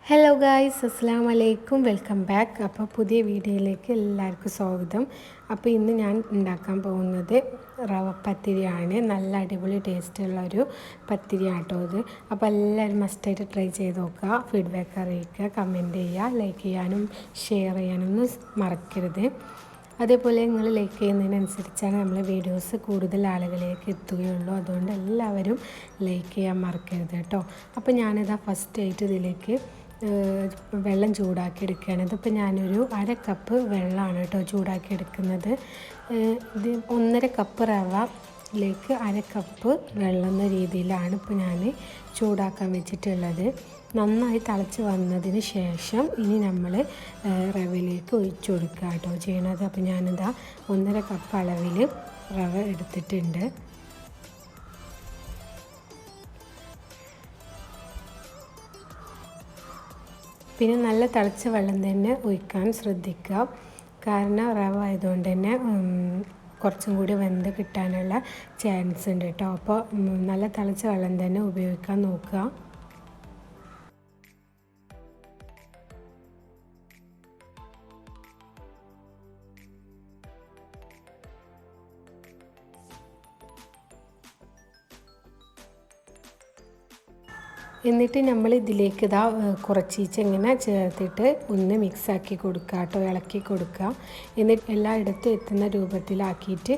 Hello guys, അസ്സലാമു അലൈക്കും. Welcome back. അപ്പോൾ പുതിയ വീഡിയോയിലേക്ക് എല്ലാവർക്കും സ്വാഗതം. അപ്പോൾ ഇന്ന് ഞാൻ ഉണ്ടാക്കാൻ പോകുന്നത് റവ പത്തിരിയാണ്. നല്ല അടിപൊളി ടേസ്റ്റുള്ളൊരു പത്തിരിയാണ് കേട്ടോ ഇത്. അപ്പോൾ എല്ലാവരും മസ്റ്റായിട്ട് ട്രൈ ചെയ്ത് നോക്കുക, ഫീഡ്ബാക്ക് അറിയിക്കുക, കമൻറ്റ് ചെയ്യുക, ലൈക്ക് ചെയ്യാനും ഷെയർ ചെയ്യാനൊന്നും മറക്കരുത്. അതേപോലെ നിങ്ങൾ ലൈക്ക് ചെയ്യുന്നതിനനുസരിച്ചാണ് നമ്മളെ വീഡിയോസ് കൂടുതൽ ആളുകളിലേക്ക് എത്തുകയുള്ളൂ. അതുകൊണ്ട് എല്ലാവരും ലൈക്ക് ചെയ്യാൻ മറക്കരുത് കേട്ടോ. അപ്പോൾ ഞാനിതാ ഫസ്റ്റായിട്ട് ഇതിലേക്ക് വെള്ളം ചൂടാക്കി എടുക്കുകയാണ്. ഇതിപ്പോൾ ഞാനൊരു 1/2 കപ്പ് വെള്ളമാണ് കേട്ടോ ചൂടാക്കി എടുക്കുന്നത്. ഇത് 1.5 കപ്പ് റവയിലേക്ക് 1/2 കപ്പ് വെള്ളം എന്ന രീതിയിലാണ് ഇപ്പോൾ ഞാൻ ചൂടാക്കാൻ വെച്ചിട്ടുള്ളത്. നന്നായി തിളച്ച് വന്നതിന് ശേഷം ഇനി നമ്മൾ റവയിലേക്ക് ഒഴിച്ചു കൊടുക്കുക കേട്ടോ ചെയ്യണത്. അപ്പോൾ ഞാനിതാ 1.5 കപ്പ് അളവിൽ റവ എടുത്തിട്ടുണ്ട്. പിന്നെ നല്ല തിളച്ച വെള്ളം തന്നെ ഒഴിക്കാൻ ശ്രദ്ധിക്കുക. കാരണം റവ ആയതുകൊണ്ട് തന്നെ കുറച്ചും കൂടി വെന്ത് കിട്ടാനുള്ള ചാൻസ് ഉണ്ട് കേട്ടോ. അപ്പോൾ നല്ല തിളച്ച വെള്ളം തന്നെ ഉപയോഗിക്കാൻ നോക്കുക. എന്നിട്ട് നമ്മൾ ഇതിലേക്ക് കുറച്ചീച്ച ഇങ്ങനെ ചേർത്തിട്ട് ഒന്ന് മിക്സാക്കി കൊടുക്കുക കേട്ടോ, ഇളക്കി കൊടുക്കുക. എന്നിട്ട് എല്ലായിടത്തും എത്തുന്ന രൂപത്തിലാക്കിയിട്ട്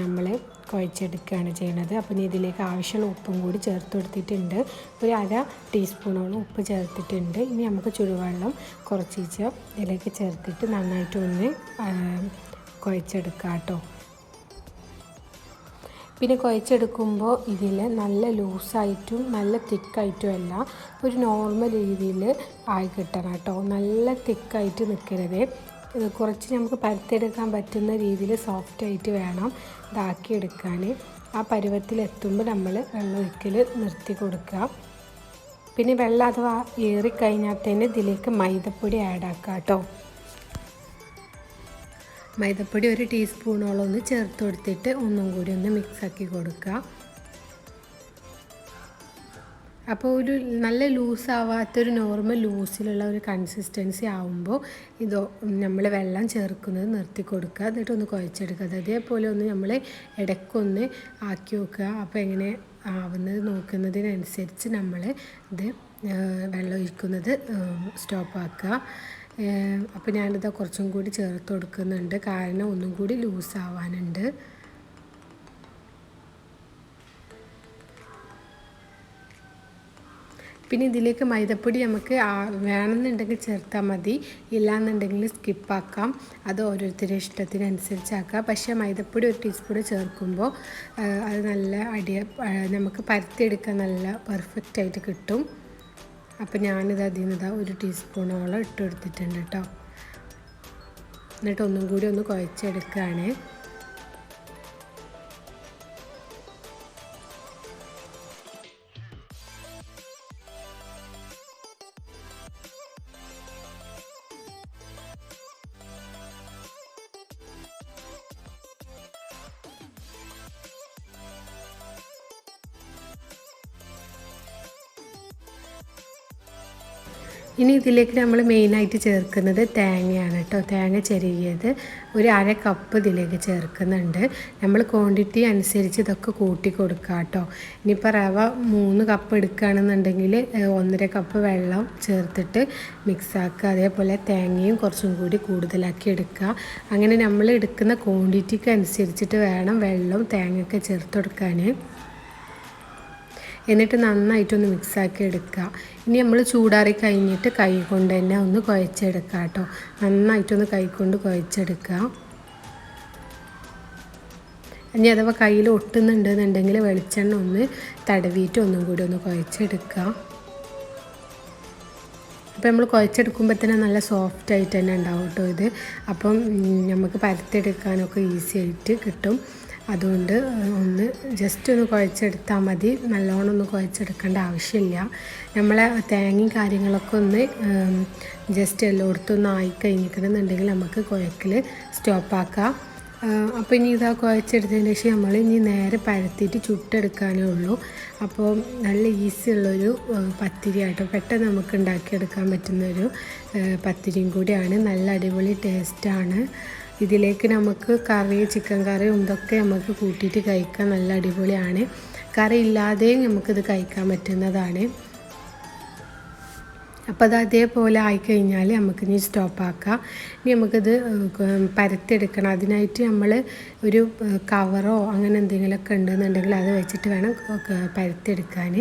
നമ്മൾ കുഴച്ചെടുക്കുകയാണ് ചെയ്യുന്നത്. അപ്പം ഇതിലേക്ക് ആവശ്യമുള്ള ഉപ്പും കൂടി ചേർത്ത് കൊടുത്തിട്ടുണ്ട്. ഒരു 1/2 ടീസ്പൂണോളം ഉപ്പ് ചേർത്തിട്ടുണ്ട്. ഇനി നമുക്ക് ചുടുവെള്ളം കുറച്ചീച്ച ഇതിലേക്ക് ചേർത്തിട്ട് നന്നായിട്ടൊന്ന് കുഴച്ചെടുക്കുക കേട്ടോ. പിന്നെ കുഴച്ചെടുക്കുമ്പോൾ ഇതിൽ നല്ല ലൂസായിട്ടും നല്ല തിക്കായിട്ടും അല്ല, ഒരു നോർമൽ രീതിയിൽ ആയി കിട്ടണം കേട്ടോ. നല്ല തിക്കായിട്ട് നിൽക്കരുത്. കുറച്ച് നമുക്ക് പരത്തിയെടുക്കാൻ പറ്റുന്ന രീതിയിൽ സോഫ്റ്റായിട്ട് വേണം ഇതാക്കിയെടുക്കാൻ. ആ പരുവത്തിലെത്തുമ്പോൾ നമ്മൾ വെള്ളം ഒഴിക്കൽ നിർത്തി കൊടുക്കുക. പിന്നെ വെള്ളം അഥവാ ഏറിക്കഴിഞ്ഞാൽ തന്നെ ഇതിലേക്ക് മൈദപ്പൊടി ആഡ് ആക്കുക കേട്ടോ. മൈദപ്പൊടി 1 ടീസ്പൂണോളം ഒന്ന് ചേർത്ത് കൊടുത്തിട്ട് ഒന്നും കൂടി ഒന്ന് മിക്സാക്കി കൊടുക്കുക. അപ്പോൾ ഒരു നല്ല ലൂസാവാത്തൊരു നോർമൽ ലൂസിലുള്ള ഒരു കൺസിസ്റ്റൻസി ആവുമ്പോൾ നമ്മൾ വെള്ളം ചേർക്കുന്നത് നിർത്തി കൊടുക്കുക. എന്നിട്ടൊന്ന് കുഴച്ചെടുക്കുക. അതേപോലെ ഒന്ന് നമ്മൾ ഇടയ്ക്കൊന്ന് ആക്കി വെക്കുക. അപ്പോൾ എങ്ങനെ ആവുന്നത് നോക്കുന്നതിനനുസരിച്ച് നമ്മൾ ഇത് വെള്ളം ഒഴിക്കുന്നത് സ്റ്റോപ്പാക്കുക. അപ്പോൾ ഞാനിത് കുറച്ചും കൂടി ചേർത്ത് കൊടുക്കുന്നുണ്ട്, കാരണം ഒന്നും കൂടി ലൂസാവാനുണ്ട്. പിന്നെ ഇതിലേക്ക് മൈദപ്പൊടി നമുക്ക് വേണമെന്നുണ്ടെങ്കിൽ ചേർത്താൽ മതി, ഇല്ലയെന്നുണ്ടെങ്കിൽ സ്കിപ്പാക്കാം. അത് ഓരോരുത്തരുടെ ഇഷ്ടത്തിനനുസരിച്ചാക്കാം. പക്ഷേ മൈദപ്പൊടി 1 ടീസ്പൂൺ ചേർക്കുമ്പോൾ അത് നല്ല നമുക്ക് പരത്തിയെടുക്കാൻ നല്ല പെർഫെക്റ്റായിട്ട് കിട്ടും. അപ്പോൾ ഞാനിത് അതിൽ നിന്ന് 1 ടീസ്പൂണോളം ഇട്ട് കൊടുത്തിട്ടുണ്ട് കേട്ടോ. എന്നിട്ട് ഒന്നും കൂടി ഒന്ന് കുഴച്ചെടുക്കുകയാണ്. ഇനി ഇതിലേക്ക് നമ്മൾ മെയിനായിട്ട് ചേർക്കുന്നത് തേങ്ങയാണ് കേട്ടോ. തേങ്ങ ചിരകിയത് ഒരു 1/2 കപ്പ് ഇതിലേക്ക് ചേർക്കുന്നുണ്ട്. നമ്മൾ ക്വാണ്ടിറ്റി അനുസരിച്ച് ഇതൊക്കെ കൂട്ടി കൊടുക്കുക കേട്ടോ. ഇനിയിപ്പോൾ റവ 3 കപ്പ് എടുക്കുകയാണെന്നുണ്ടെങ്കിൽ 1.5 കപ്പ് വെള്ളം ചേർത്തിട്ട് മിക്സാക്കുക. അതേപോലെ തേങ്ങയും കുറച്ചും കൂടി കൂടുതലാക്കി എടുക്കുക. അങ്ങനെ നമ്മൾ എടുക്കുന്ന ക്വാണ്ടിറ്റിക്ക് അനുസരിച്ചിട്ട് വേണം വെള്ളവും തേങ്ങയൊക്കെ ചേർത്ത് കൊടുക്കാൻ. എന്നിട്ട് നന്നായിട്ടൊന്ന് മിക്സാക്കി എടുക്കുക. ഇനി നമ്മൾ ചൂടാറി കഴിഞ്ഞിട്ട് കൈ കൊണ്ട് തന്നെ ഒന്ന് കുഴച്ചെടുക്കുക കേട്ടോ. നന്നായിട്ടൊന്ന് കൈ കൊണ്ട് കുഴച്ചെടുക്കുക. ഇനി അഥവാ കയ്യിൽ ഒട്ടുന്നുണ്ടെന്നുണ്ടെങ്കിൽ വെളിച്ചെണ്ണ ഒന്ന് തടവിയിട്ട് ഒന്നും കൂടി ഒന്ന് കുഴച്ചെടുക്കുക. അപ്പോൾ നമ്മൾ കുഴച്ചെടുക്കുമ്പോൾ തന്നെ നല്ല സോഫ്റ്റായിട്ട് തന്നെ ഉണ്ടാവും കേട്ടോ ഇത്. അപ്പം നമുക്ക് പരത്തെടുക്കാനൊക്കെ ഈസി ആയിട്ട് കിട്ടും. അതുകൊണ്ട് ഒന്ന് ജസ്റ്റ് ഒന്ന് കുഴച്ചെടുത്താൽ മതി, നല്ലോണം ഒന്ന് കുഴച്ചെടുക്കേണ്ട ആവശ്യമില്ല. നമ്മളെ തേങ്ങയും കാര്യങ്ങളൊക്കെ ഒന്ന് ജസ്റ്റ് എല്ലായിടത്തും ഒന്ന് ആയി കഴിഞ്ഞിട്ടുണ്ടെന്നുണ്ടെങ്കിൽ നമുക്ക് കുഴക്കൽ സ്റ്റോപ്പാക്കാം. അപ്പോൾ ഇനി ഇതാ കുഴച്ചെടുത്തതിന് ശേഷം നമ്മൾ ഇനി നേരെ പരത്തിയിട്ട് ചുട്ടെടുക്കാനേ ഉള്ളൂ. അപ്പോൾ നല്ല ഈസി ഉള്ളൊരു പത്തിരി ആട്ടോ, പെട്ടെന്ന് നമുക്ക് ഉണ്ടാക്കിയെടുക്കാൻ പറ്റുന്നൊരു പത്തിരിയും കൂടിയാണ്. നല്ല അടിപൊളി ടേസ്റ്റാണ്. ഇതിലേക്ക് നമുക്ക് കറി, ചിക്കൻ കറിയും ഇതൊക്കെ നമുക്ക് കൂട്ടിയിട്ട് കഴിക്കാൻ നല്ല അടിപൊളിയാണ്. കറി ഇല്ലാതെയും നമുക്കിത് കഴിക്കാൻ പറ്റുന്നതാണ്. അപ്പോൾ അത് അതേപോലെ ആയിക്കഴിഞ്ഞാൽ നമുക്കിനി സ്റ്റോപ്പാക്കാം. ഇനി നമുക്കിത് പരത്തിയെടുക്കണം. അതിനായിട്ട് നമ്മൾ ഒരു കവറോ അങ്ങനെ എന്തെങ്കിലുമൊക്കെ ഉണ്ടെന്നുണ്ടെങ്കിൽ അത് വെച്ചിട്ട് വേണം പരത്തിയെടുക്കാൻ.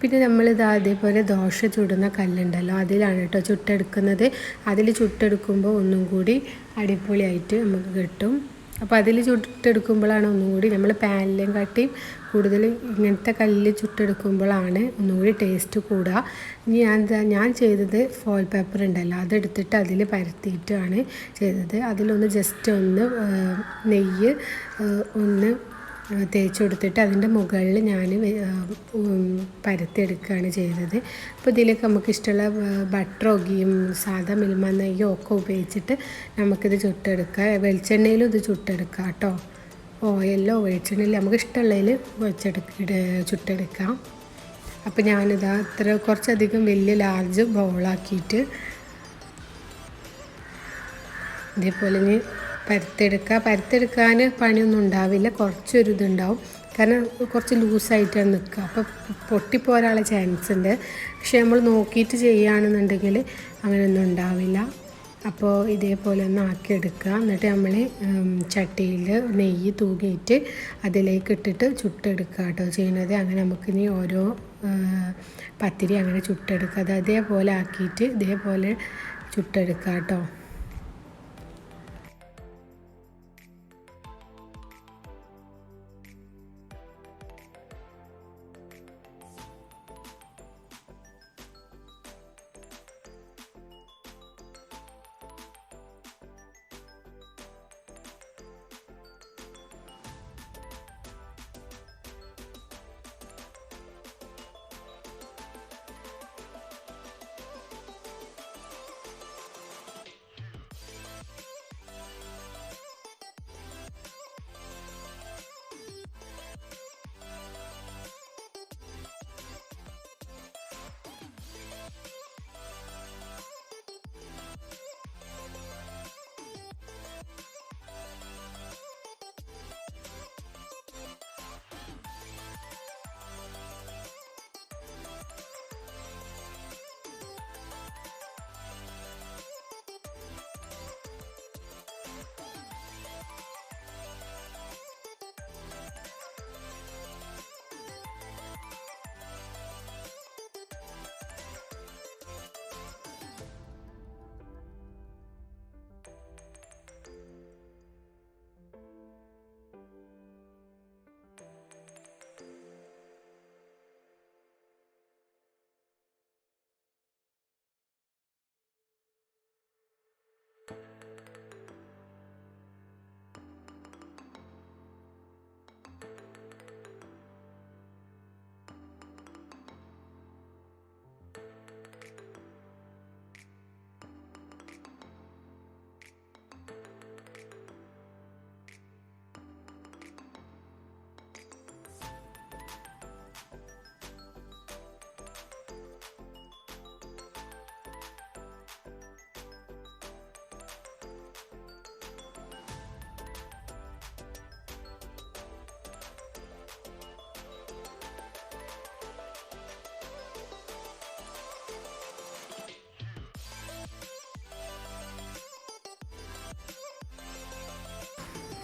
പിന്നെ നമ്മളിത് അതേപോലെ ദോശ ചുടുന്ന കല്ലുണ്ടല്ലോ, അതിലാണ് കേട്ടോ ചുട്ടെടുക്കുന്നത്. അതിൽ ചുട്ടെടുക്കുമ്പോൾ ഒന്നും കൂടി അടിപൊളിയായിട്ട് നമുക്ക് കിട്ടും. അപ്പോൾ അതിൽ ചുട്ടെടുക്കുമ്പോഴാണ് ഒന്നും കൂടി, നമ്മൾ പാനിലേയും കാട്ടി കൂടുതൽ ഇങ്ങനത്തെ കല്ലിൽ ചുട്ടെടുക്കുമ്പോഴാണ് ഒന്നും കൂടി ടേസ്റ്റ് കൂടുക. ഇനി ഞാൻ ചെയ്തത് ഫോയിൽ പേപ്പർ ഉണ്ടല്ലോ, അതെടുത്തിട്ട് അതിൽ പരത്തിയിട്ടാണ് ചെയ്തത്. അതിലൊന്ന് ജസ്റ്റ് ഒന്ന് നെയ്യ് ഒന്ന് തേച്ച് കൊടുത്തിട്ട് അതിൻ്റെ മുകളിൽ ഞാൻ പരത്തിയെടുക്കുകയാണ് ചെയ്തത്. അപ്പോൾ ഇതിലേക്ക് നമുക്ക് ഇഷ്ടമുള്ള ബട്ടറോ ഗീയും സാധാ മിൽമ നെയ്യോ ഒക്കെ ഉപയോഗിച്ചിട്ട് നമുക്കിത് ചുട്ടെടുക്കാം. വെളിച്ചെണ്ണയിലും ഇത് ചുട്ടെടുക്കാം കേട്ടോ. ഓയിലോ വെളിച്ചെണ്ണയിലോ നമുക്ക് ഇഷ്ടമുള്ളതിൽ ചുട്ടെടുക്കാം. അപ്പോൾ ഞാനിതാ കുറച്ചധികം വലിയ ലാർജ് ബൗളാക്കിയിട്ട് ഇതേപോലെ ഇനി പരത്തെടുക്കാൻ പണിയൊന്നും ഉണ്ടാവില്ല, കുറച്ചൊരു ഇതുണ്ടാവും. കാരണം കുറച്ച് ലൂസായിട്ടാണ് നിൽക്കുക, അപ്പോൾ പൊട്ടിപ്പോരാനുള്ള ചാൻസ് ഉണ്ട്. പക്ഷെ നമ്മൾ നോക്കിയിട്ട് ചെയ്യുകയാണെന്നുണ്ടെങ്കിൽ അങ്ങനെയൊന്നും ഉണ്ടാവില്ല. അപ്പോൾ ഇതേപോലെ ഒന്ന് ആക്കിയെടുക്കുക. എന്നിട്ട് നമ്മൾ ചട്ടിയിൽ നെയ്യ് തൂകിയിട്ട് അതിലേക്ക് ഇട്ടിട്ട് ചുട്ടെടുക്കുക കേട്ടോ ചെയ്യുന്നത്. അങ്ങനെ നമുക്കിനി ഓരോ പത്തിരി അങ്ങനെ ചുട്ടെടുക്കുക. അത് അതേപോലെ ആക്കിയിട്ട് ഇതേപോലെ ചുട്ടെടുക്കുക കേട്ടോ.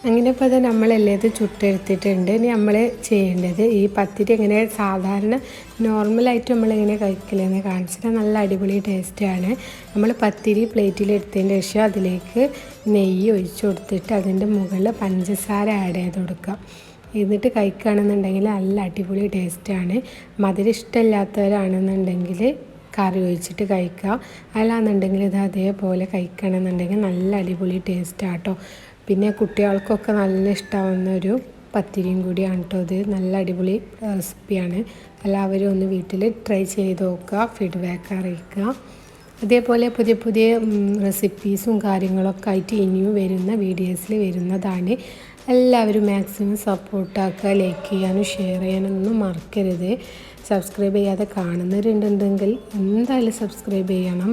അങ്ങനെ ഇപ്പോൾ അത് നമ്മളെല്ലാം ഇത് ചുട്ടെടുത്തിട്ടുണ്ട്. ഇനി നമ്മൾ ചെയ്യേണ്ടത് ഈ പത്തിരി എങ്ങനെ സാധാരണ നോർമലായിട്ട് നമ്മളിങ്ങനെ കഴിക്കലെന്ന് കാണിച്ചിട്ട് നല്ല അടിപൊളി ടേസ്റ്റാണ്. നമ്മൾ പത്തിരി പ്ലേറ്റിലെടുത്തതിന് ശേഷം അതിലേക്ക് നെയ്യ് ഒഴിച്ച് കൊടുത്തിട്ട് അതിൻ്റെ മുകളിൽ പഞ്ചസാര ആഡ് ചെയ്ത് കൊടുക്കുക. എന്നിട്ട് കഴിക്കുകയാണെന്നുണ്ടെങ്കിൽ നല്ല അടിപൊളി ടേസ്റ്റാണ്. മധുരം ഇഷ്ടമില്ലാത്തവരാണെന്നുണ്ടെങ്കിൽ കറി ഒഴിച്ചിട്ട് കഴിക്കുക. അല്ലാന്നുണ്ടെങ്കിൽ ഇത് അതേപോലെ കഴിക്കണമെന്നുണ്ടെങ്കിൽ നല്ല അടിപൊളി ടേസ്റ്റാട്ടോ. പിന്നെ കുട്ടികൾക്കൊക്കെ നല്ല ഇഷ്ടമാവുന്ന ഒരു പത്തിരിയും കൂടിയാണ് കേട്ടോ ഇത്. നല്ല അടിപൊളി റെസിപ്പിയാണ്. എല്ലാവരും ഒന്ന് വീട്ടിൽ ട്രൈ ചെയ്ത് നോക്കുക, ഫീഡ്ബാക്ക് അറിയിക്കുക. അതേപോലെ പുതിയ പുതിയ റെസിപ്പീസും കാര്യങ്ങളൊക്കെ ആയിട്ട് ഇനിയും വരുന്ന വീഡിയോസിൽ വരുന്നതാണ്. എല്ലാവരും മാക്സിമം സപ്പോർട്ടാക്കുക, ലൈക്ക് ചെയ്യാനും ഷെയർ ചെയ്യാനൊന്നും മറക്കരുത്. സബ്സ്ക്രൈബ് ചെയ്യാതെ കാണുന്നവരുണ്ടെങ്കിൽ എന്തായാലും സബ്സ്ക്രൈബ് ചെയ്യണം.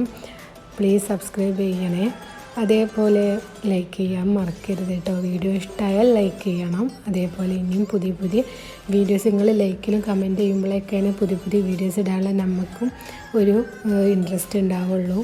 പ്ലീസ് സബ്സ്ക്രൈബ് ചെയ്യണേ. അതേപോലെ ലൈക്ക് ചെയ്യാൻ മറക്കരുത് കേട്ടോ. വീഡിയോ ഇഷ്ടമായാൽ ലൈക്ക് ചെയ്യണം. അതേപോലെ ഇനിയും പുതിയ പുതിയ വീഡിയോസ് നിങ്ങൾ ലൈക്കിലും കമൻറ്റ് ചെയ്യുമ്പോഴൊക്കെയാണ് പുതിയ പുതിയ വീഡിയോസ് ഇടാനുള്ള നമുക്കും ഒരു ഇൻട്രസ്റ്റ് ഉണ്ടാവുള്ളൂ.